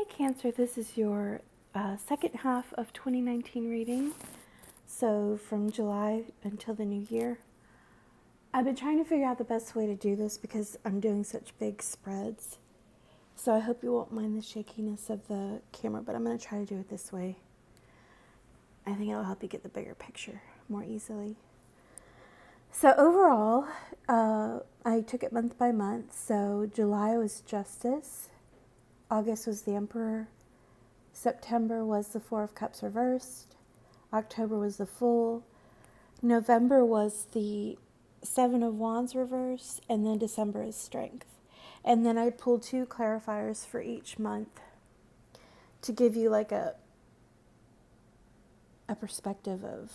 Cancer, this is your second half of 2019 reading. So from July until the new year. I've been trying to figure out the best way to do this because I'm doing such big spreads. So I hope you won't mind the shakiness of the camera, but I'm going to try to do it this way. I think it'll help you get the bigger picture more easily. So overall, I took it month by month. So July was Justice. August was the Emperor. September was the Four of Cups reversed. October was the Fool. November was the Seven of Wands reversed. And then December is Strength. And then I pulled 2 clarifiers for each month to give you like a perspective of,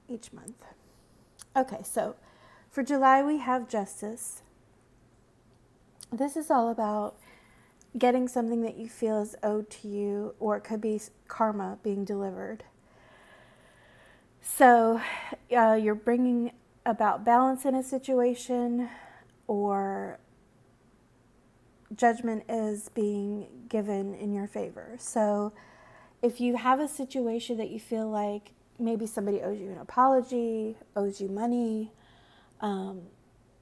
each month. Okay, so for July we have Justice. This is all about getting something that you feel is owed to you, or it could be karma being delivered. So you're bringing about balance in a situation, or judgment is being given in your favor. So if you have a situation that you feel like maybe somebody owes you an apology, owes you money,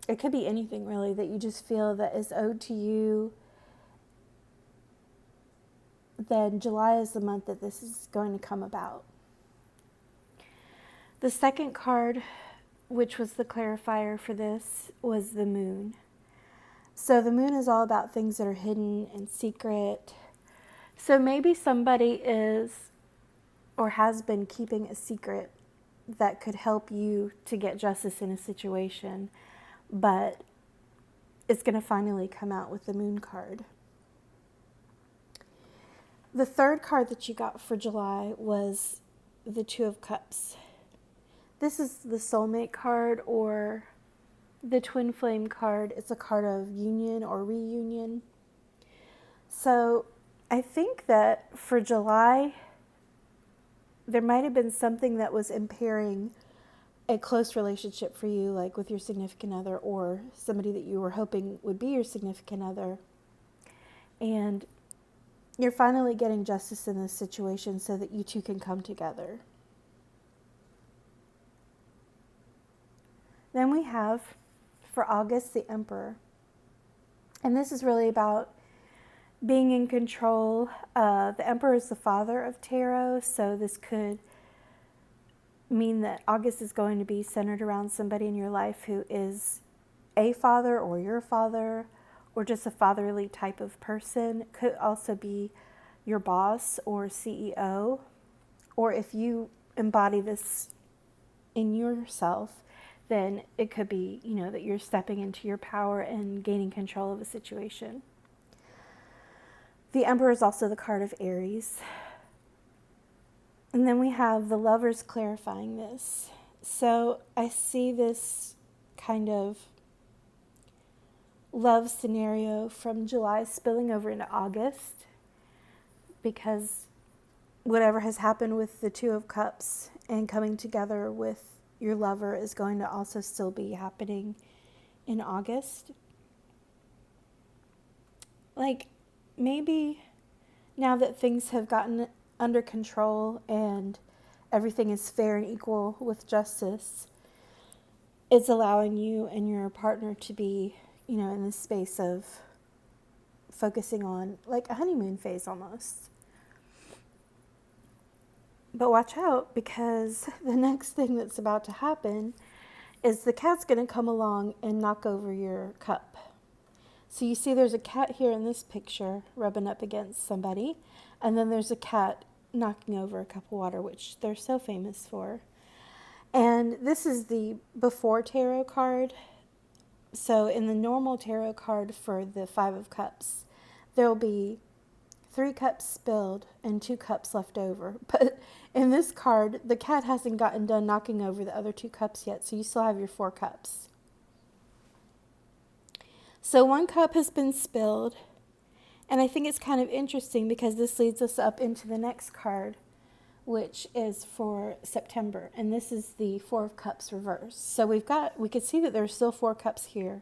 it could be anything really that you just feel that is owed to you, then July is the month that this is going to come about. The second card, which was the clarifier for this, was the Moon. So the Moon is all about things that are hidden and secret. So maybe somebody is or has been keeping a secret that could help you to get justice in a situation, but it's going to finally come out with the Moon card. The third card that you got for July was the Two of Cups. This is the soulmate card, or the twin flame card. It's a card of union or reunion. So I think that for July, there might have been something that was impairing a close relationship for you, like with your significant other or somebody that you were hoping would be your significant other. And you're finally getting justice in this situation so that you two can come together. Then we have, for August, the Emperor. And this is really about being in control. The Emperor is the father of tarot, so this could mean that August is going to be centered around somebody in your life who is a father or your father, or just a fatherly type of person. It could also be your boss or CEO, or if you embody this in yourself, then it could be, that you're stepping into your power and gaining control of a situation. The Emperor is also the card of Aries. And then we have the Lovers clarifying this. So I see this kind of love scenario from July spilling over into August, because whatever has happened with the Two of Cups and coming together with your lover is going to also still be happening in August. Like, maybe now that things have gotten under control and everything is fair and equal with justice, it's allowing you and your partner to be, in this space of focusing on like a honeymoon phase almost. But watch out, because the next thing that's about to happen is the cat's going to come along and knock over your cup. So you see there's a cat here in this picture rubbing up against somebody, and then there's a cat knocking over a cup of water, which they're so famous for. And this is the before tarot card. So in the normal tarot card for the Five of Cups, there'll be 3 cups spilled and 2 cups left over. But in this card, the cat hasn't gotten done knocking over the other 2 cups yet, so you still have your 4 cups. So 1 cup has been spilled, and I think it's kind of interesting because this leads us up into the next card, which is for September, and this is the Four of Cups reversed. So we can see that there's still 4 cups here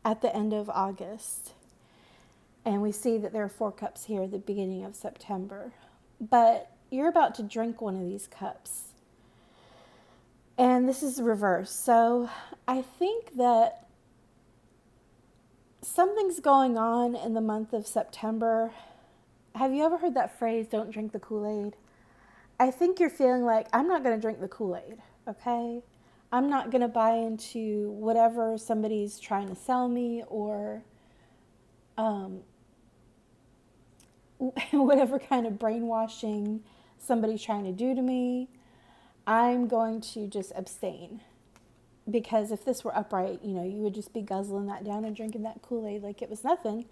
at the end of August. And we see that there are 4 cups here at the beginning of September. But you're about to drink one of these cups. And this is reversed. So I think that something's going on in the month of September. Have you ever heard that phrase, don't drink the Kool-Aid? I think you're feeling like, I'm not going to drink the Kool-Aid, okay? I'm not going to buy into whatever somebody's trying to sell me, or whatever kind of brainwashing somebody's trying to do to me. I'm going to just abstain. Because if this were upright, you would just be guzzling that down and drinking that Kool-Aid like it was nothing.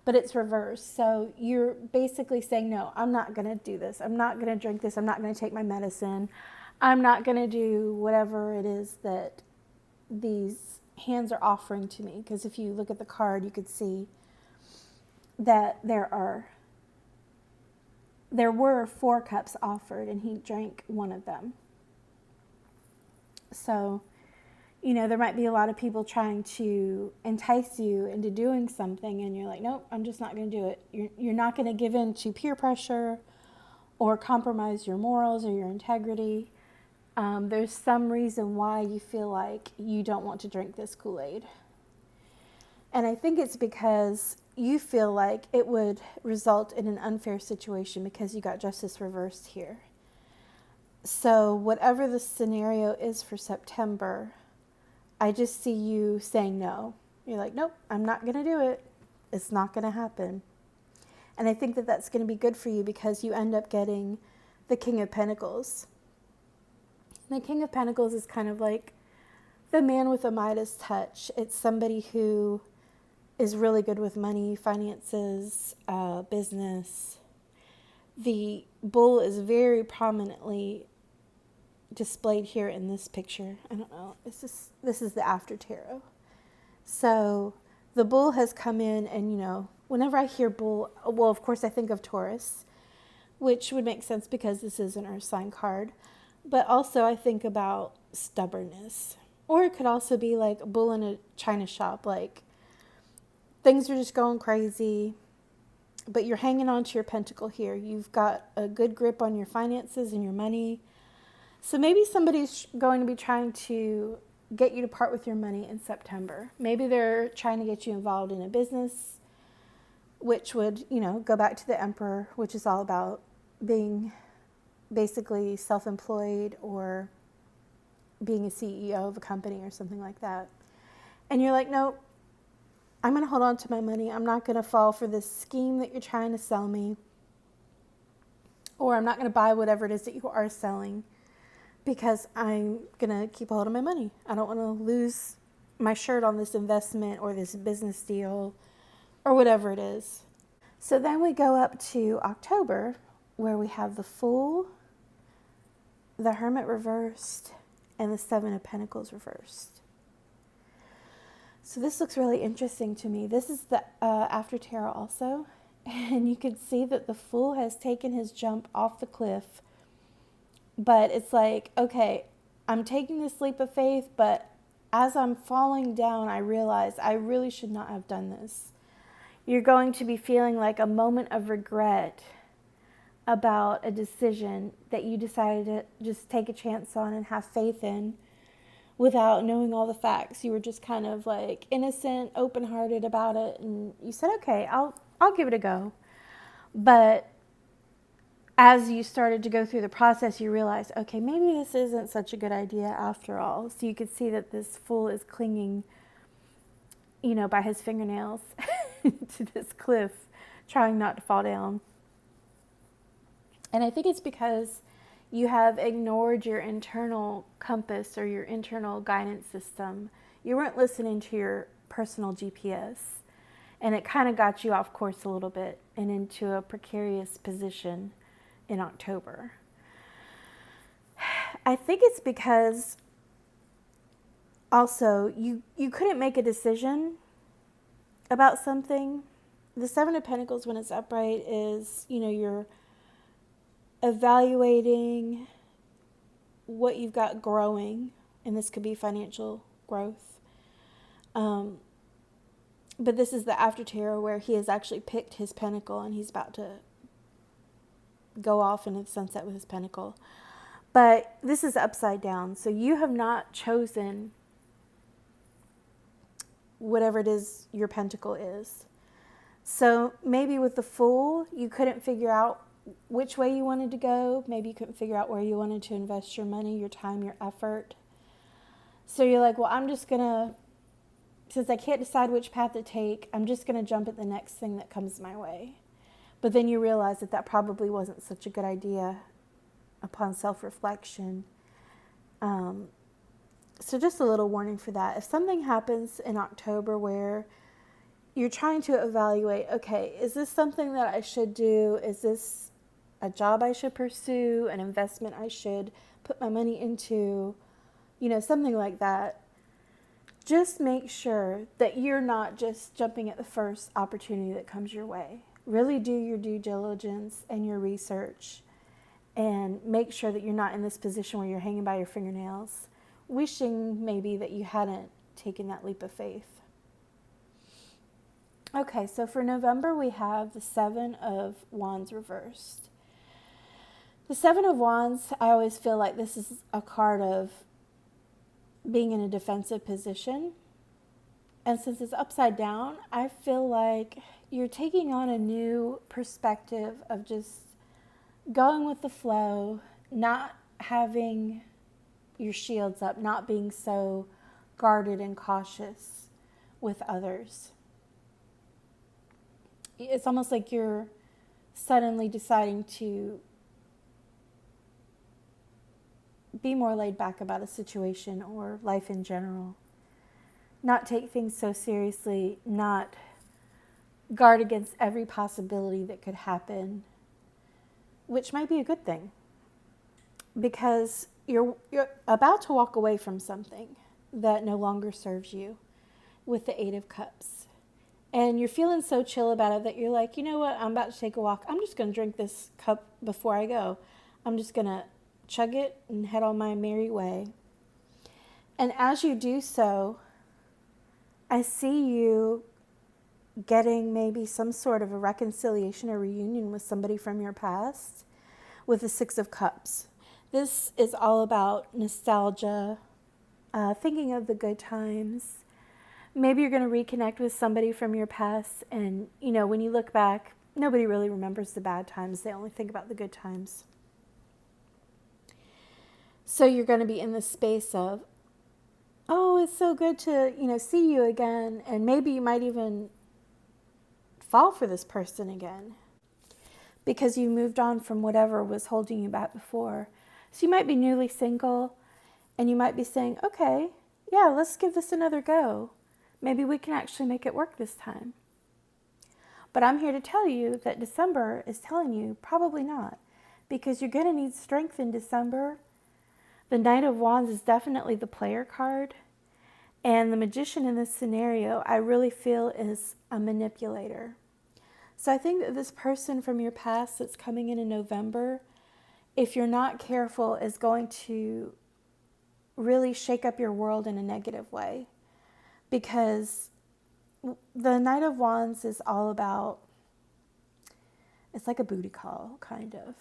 But it's reversed. So you're basically saying, no, I'm not going to do this. I'm not going to drink this. I'm not going to take my medicine. I'm not going to do whatever it is that these hands are offering to me. Because if you look at the card, you could see that there were 4 cups offered, and he drank one of them. So, there might be a lot of people trying to entice you into doing something, and you're like, nope, I'm just not going to do it. You're not going to give in to peer pressure or compromise your morals or your integrity. There's some reason why you feel like you don't want to drink this Kool-Aid. And I think it's because you feel like it would result in an unfair situation because you got justice reversed here. So whatever the scenario is for September, I just see you saying no. You're like, nope, I'm not going to do it. It's not going to happen. And I think that that's going to be good for you because you end up getting the King of Pentacles. The King of Pentacles is kind of like the man with a Midas touch. It's somebody who is really good with money, finances, business. The bull is very prominently displayed here in this picture. I don't know. This is the after tarot. So the bull has come in, and whenever I hear bull, well, of course I think of Taurus, which would make sense because this is an earth sign card. But also I think about stubbornness. Or it could also be like a bull in a china shop, like things are just going crazy, but you're hanging on to your pentacle here. You've got a good grip on your finances and your money. So maybe somebody's going to be trying to get you to part with your money in September. Maybe they're trying to get you involved in a business, which would, go back to the Emperor, which is all about being basically self-employed or being a CEO of a company or something like that. And you're like, nope, I'm going to hold on to my money. I'm not going to fall for this scheme that you're trying to sell me. Or I'm not going to buy whatever it is that you are selling because I'm going to keep a hold of my money. I don't want to lose my shirt on this investment or this business deal or whatever it is. So then we go up to October, where we have the Fool, the Hermit reversed, and the Seven of Pentacles reversed. So this looks really interesting to me. This is the after tarot also. And you can see that the Fool has taken his jump off the cliff. But it's like, okay, I'm taking this leap of faith, but as I'm falling down, I realize I really should not have done this. You're going to be feeling like a moment of regret about a decision that you decided to just take a chance on and have faith in without knowing all the facts. You were just kind of like innocent, open-hearted about it, and you said, okay, I'll give it a go. But as you started to go through the process, you realized, okay, maybe this isn't such a good idea after all. So you could see that this Fool is clinging, by his fingernails to this cliff, trying not to fall down. And I think it's because you have ignored your internal compass or your internal guidance system. You weren't listening to your personal GPS. And it kind of got you off course a little bit and into a precarious position in October. I think it's because also you couldn't make a decision about something. The Seven of Pentacles, when it's upright, is, you're evaluating what you've got growing, and this could be financial growth. But this is the after tarot where he has actually picked his pentacle and he's about to go off into the sunset with his pentacle. But this is upside down. So you have not chosen whatever it is your pentacle is. So maybe with the Fool, you couldn't figure out which way you wanted to go. Maybe you couldn't figure out where you wanted to invest your money, your time, your effort. So you're like, well, I'm just going to, since I can't decide which path to take, I'm just going to jump at the next thing that comes my way. But then you realize that that probably wasn't such a good idea upon self-reflection. So just a little warning for that. If something happens in October where you're trying to evaluate, okay, is this something that I should do? Is this a job I should pursue? An investment I should put my money into? Something like that. Just make sure that you're not just jumping at the first opportunity that comes your way. Really do your due diligence and your research and make sure that you're not in this position where you're hanging by your fingernails, wishing maybe that you hadn't taken that leap of faith. Okay, so for November we have the Seven of Wands reversed. The Seven of Wands, I always feel like this is a card of being in a defensive position. And since it's upside down, I feel like you're taking on a new perspective of just going with the flow, not having your shields up, not being so guarded and cautious with others. It's almost like you're suddenly deciding to be more laid back about a situation or life in general. Not take things so seriously, not guard against every possibility that could happen, which might be a good thing because you're about to walk away from something that no longer serves you with the Eight of Cups. And you're feeling so chill about it that you're like, you know what, I'm about to take a walk. I'm just going to drink this cup before I go. I'm just going to chug it and head on my merry way. And as you do so, I see you getting maybe some sort of a reconciliation or reunion with somebody from your past with the Six of Cups. This is all about nostalgia, thinking of the good times. Maybe you're going to reconnect with somebody from your past and, when you look back, nobody really remembers the bad times. They only think about the good times. So you're going to be in this space of, oh, it's so good to, see you again. And maybe you might even fall for this person again because you moved on from whatever was holding you back before. So you might be newly single and you might be saying, okay, yeah, let's give this another go. Maybe we can actually make it work this time. But I'm here to tell you that December is telling you probably not, because you're going to need strength in December. The Knight of Wands is definitely the player card. And the Magician in this scenario, I really feel is a manipulator. So I think that this person from your past that's coming in November, if you're not careful, is going to really shake up your world in a negative way. Because the Knight of Wands is all about, it's like a booty call, kind of.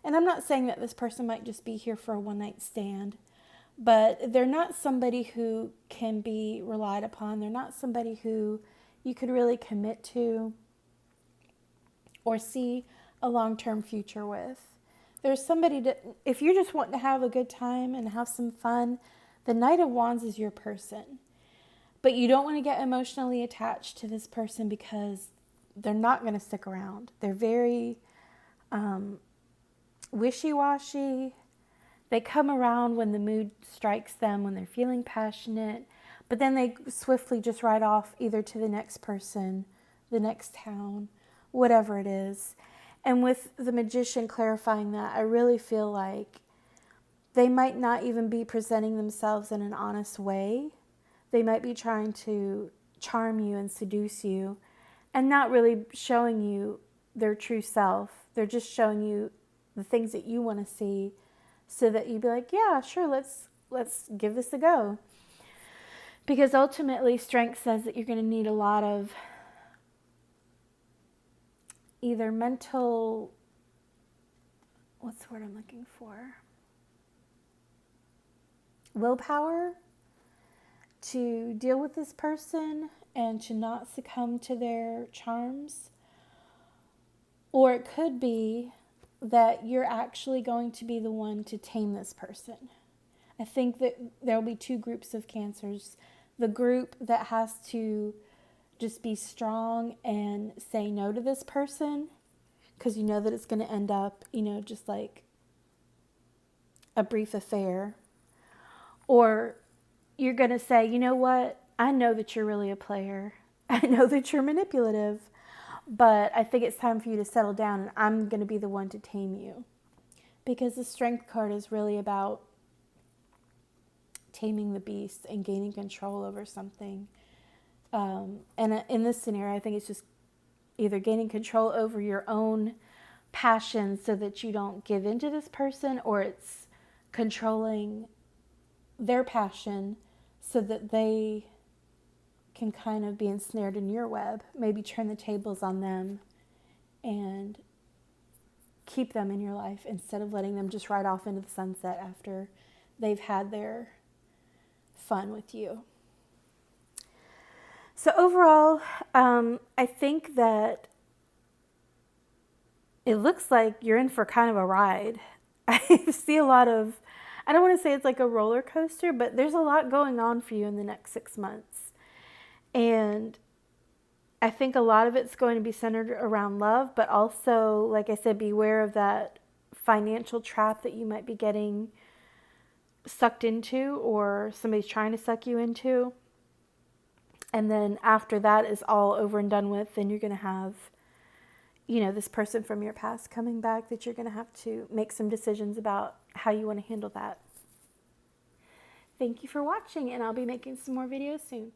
And I'm not saying that this person might just be here for a one-night stand, but they're not somebody who can be relied upon. They're not somebody who you could really commit to or see a long-term future with. There's somebody that, if you're just wanting to have a good time and have some fun, the Knight of Wands is your person. But you don't want to get emotionally attached to this person because they're not going to stick around. They're very wishy-washy. They come around when the mood strikes them, when they're feeling passionate, but then they swiftly just ride off either to the next person, the next town, whatever it is. And with the Magician clarifying that, I really feel like they might not even be presenting themselves in an honest way. They might be trying to charm you and seduce you and not really showing you their true self. They're just showing you the things that you want to see so that you'd be like, yeah, sure, let's give this a go. Because ultimately, strength says that you're going to need a lot of either mental, what's the word I'm looking for? Willpower to deal with this person and to not succumb to their charms. Or it could be that you're actually going to be the one to tame this person. I think that there'll be two groups of Cancers. The group that has to just be strong and say no to this person because you know that it's going to end up, just like a brief affair. Or you're going to say, you know what? I know that you're really a player. I know that you're manipulative, but I think it's time for you to settle down and I'm going to be the one to tame you. Because the Strength card is really about taming the beast and gaining control over something. And in this scenario, I think it's just either gaining control over your own passion so that you don't give in to this person, or it's controlling their passion so that they can kind of be ensnared in your web, maybe turn the tables on them and keep them in your life instead of letting them just ride off into the sunset after they've had their fun with you. So overall, I think that it looks like you're in for kind of a ride. I see a lot of, I don't want to say it's like a roller coaster, but there's a lot going on for you in the next 6 months. And I think a lot of it's going to be centered around love, but also, like I said, beware of that financial trap that you might be getting sucked into or somebody's trying to suck you into. And then after that is all over and done with, then you're going to have, this person from your past coming back that you're going to have to make some decisions about how you want to handle that. Thank you for watching, and I'll be making some more videos soon.